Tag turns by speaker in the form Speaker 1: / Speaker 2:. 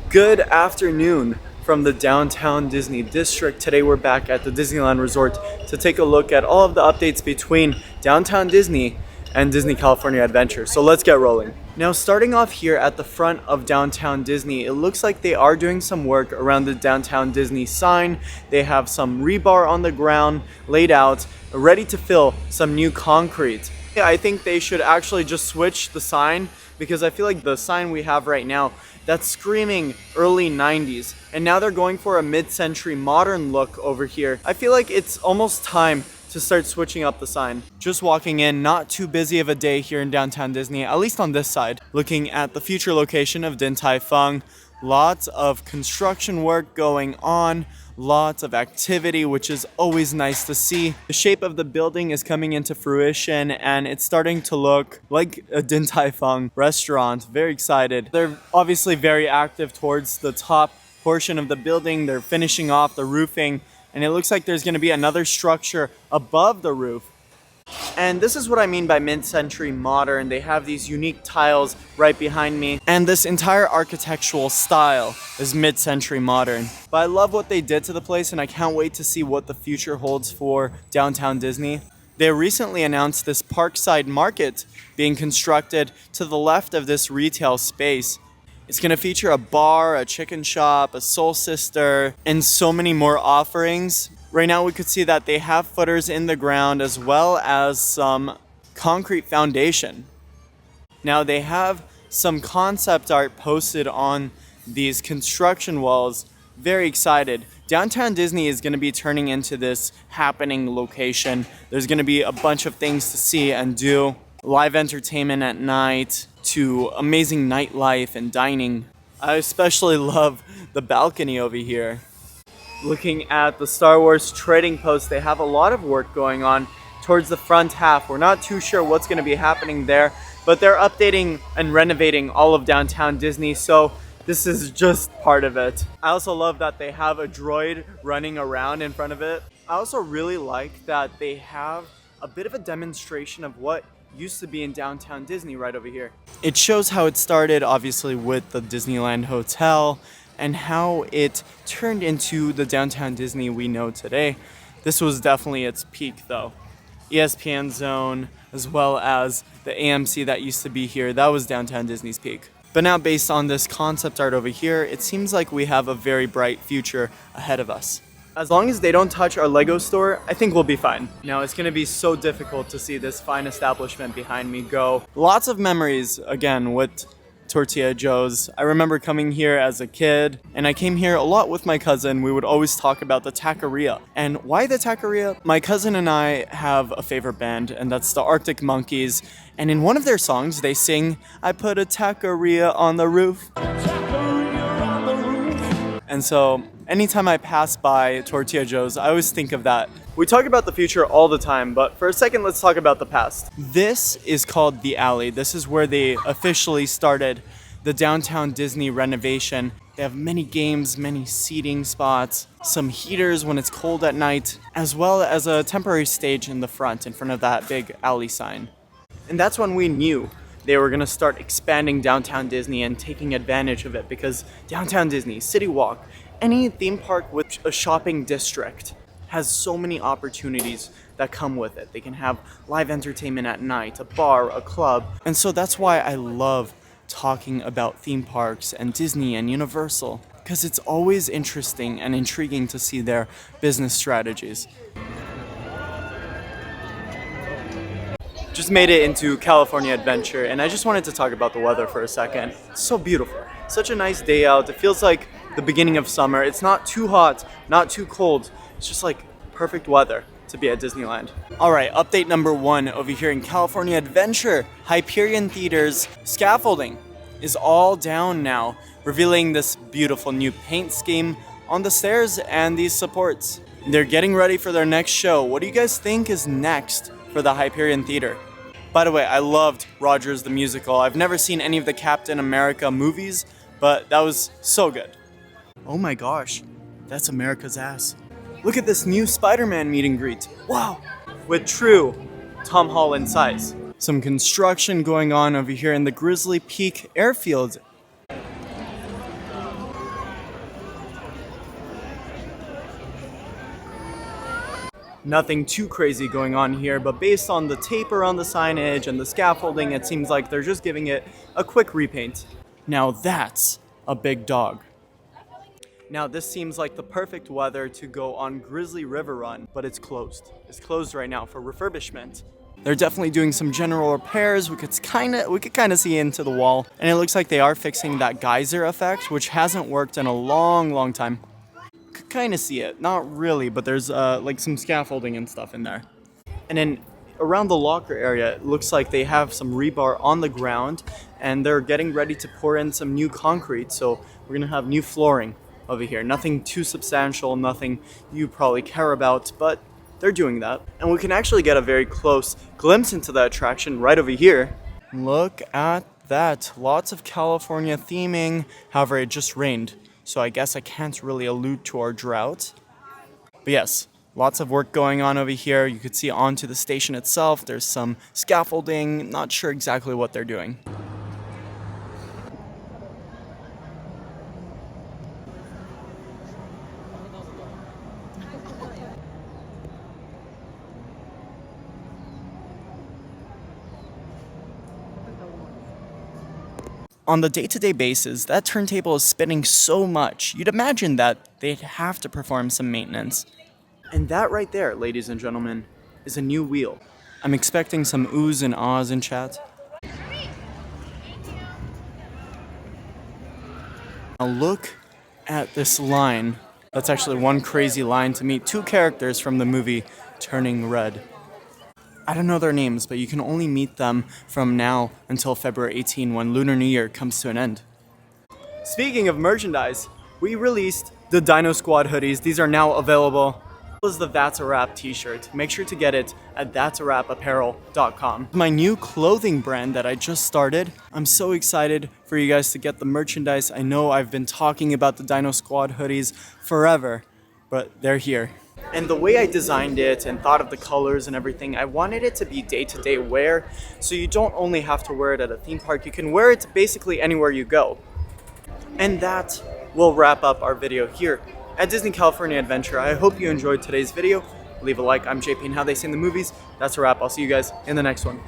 Speaker 1: Good afternoon from the downtown Disney district. Today we're back at the Disneyland Resort to take a look at all of the updates between downtown Disney and Disney California Adventure. So let's get rolling. Now, starting off here at the front of downtown Disney, it looks like they are doing some work around the downtown Disney sign. They have some rebar on the ground laid out, ready to fill some new concrete. I think they should actually just switch the sign, because I feel like the sign we have right now, that's screaming early 90s. And now they're going for a mid-century modern look over here. I feel like it's almost time to start switching up the sign. Just walking in, not too busy of a day here in downtown Disney, at least on this side. Looking at the future location of Din Tai Fung. Lots of construction work going on. Lots of activity, which is always nice to see. The shape of the building is coming into fruition and it's starting to look like a Din Tai Fung restaurant. Very excited. They're obviously very active towards the top portion of the building. They're finishing off the roofing and it looks like there's going to be another structure above the roof. And this is what I mean by mid-century modern. They have these unique tiles right behind me. And this entire architectural style is mid-century modern. But I love what they did to the place and I can't wait to see what the future holds for downtown Disney. They recently announced this Parkside Market being constructed to the left of this retail space. It's going to feature a bar, a chicken shop, a Soul Sister, and so many more offerings. Right now we could see that they have footers in the ground as well as some concrete foundation. Now they have some concept art posted on these construction walls. Very excited. Downtown Disney is going to be turning into this happening location. There's going to be a bunch of things to see and do. Live entertainment at night to amazing nightlife and dining. I especially love the balcony over here. Looking at the Star Wars trading post, they have a lot of work going on towards the front half. We're not too sure what's going to be happening there, but they're updating and renovating all of downtown Disney, so this is just part of it. I also love that they have a droid running around in front of it. I also really like that they have a bit of a demonstration of what used to be in downtown Disney right over here. It shows how it started, obviously, with the Disneyland Hotel, and how it turned into the downtown Disney we know today. This was definitely its peak though. ESPN Zone, as well as the AMC that used to be here, that was downtown Disney's peak. But now, based on this concept art over here, it seems like we have a very bright future ahead of us. As long as they don't touch our Lego store, I think we'll be fine. Now, it's gonna be so difficult to see this fine establishment behind me go. Lots of memories, again, with Tortilla Joe's. I remember coming here as a kid, and I came here a lot with my cousin. We would always talk about the taqueria. And why the taqueria? My cousin and I have a favorite band, and that's the Arctic Monkeys. And in one of their songs, they sing, "I put a taqueria on the roof." And so anytime I pass by Tortilla Joe's, I always think of that. We talk about the future all the time, but for a second, let's talk about the past. This is called The Alley. This is where they officially started the downtown Disney renovation. They have many games, many seating spots, some heaters when it's cold at night, as well as a temporary stage in the front, in front of that big alley sign. And that's when we knew they were gonna start expanding downtown Disney and taking advantage of it, because downtown Disney, City Walk, any theme park with a shopping district has so many opportunities that come with it. They can have live entertainment at night, a bar, a club. And so that's why I love talking about theme parks and Disney and Universal, because it's always interesting and intriguing to see their business strategies. Just made it into California Adventure, and I just wanted to talk about the weather for a second. It's so beautiful. Such a nice day out. It feels like the beginning of summer. It's not too hot, not too cold. It's just like perfect weather to be at Disneyland. All right, update number 1 over here in California Adventure. Hyperion Theater's scaffolding is all down now, revealing this beautiful new paint scheme on the stairs and these supports. They're getting ready for their next show. What do you guys think is next for the Hyperion Theater? By the way, I loved Rogers the Musical. I've never seen any of the Captain America movies, but that was so good. Oh my gosh, that's America's ass. Look at this new Spider-Man meet and greet. Wow, with true Tom Holland size. Some construction going on over here in the Grizzly Peak Airfield. Nothing too crazy going on here, but based on the tape around the signage and the scaffolding, it seems like they're just giving it a quick repaint. Now that's a big dog. Now this seems like the perfect weather to go on Grizzly River Run, but it's closed. It's closed right now for refurbishment. They're definitely doing some general repairs. We could kind of see into the wall, and it looks like they are fixing that geyser effect, which hasn't worked in a long time. Could kind of see it, not really, but there's like some scaffolding and stuff in there. And then around the locker area, it looks like they have some rebar on the ground, and they're getting ready to pour in some new concrete. So we're gonna have new flooring over here. Nothing too substantial, nothing you probably care about, but they're doing that. And we can actually get a very close glimpse into the attraction right over here. Look at that. Lots of California theming. However, it just rained, so I guess I can't really allude to our drought. But yes, lots of work going on over here. You could see onto the station itself. There's some scaffolding. Not sure exactly what they're doing. On the day-to-day basis, that turntable is spinning so much, you'd imagine that they'd have to perform some maintenance. And that right there, ladies and gentlemen, is a new wheel. I'm expecting some oohs and ahs in chat. Now look at this line. That's actually one crazy line to meet two characters from the movie Turning Red. I don't know their names, but you can only meet them from now until February 18 when Lunar New Year comes to an end. Speaking of merchandise, we released the Dino Squad hoodies. These are now available. As well as the That's a Wrap t-shirt. Make sure to get it at that'sawrapapparel.com. My new clothing brand that I just started. I'm so excited for you guys to get the merchandise. I know I've been talking about the Dino Squad hoodies forever, but they're here. And the way I designed it and thought of the colors and everything, I wanted it to be day-to-day wear, so you don't only have to wear it at a theme park, you can wear it basically anywhere you go. And that will wrap up our video here at Disney California Adventure. I hope you enjoyed today's video. Leave a like. I'm JP, and how they say in the movies. That's a wrap. I'll see you guys in the next one.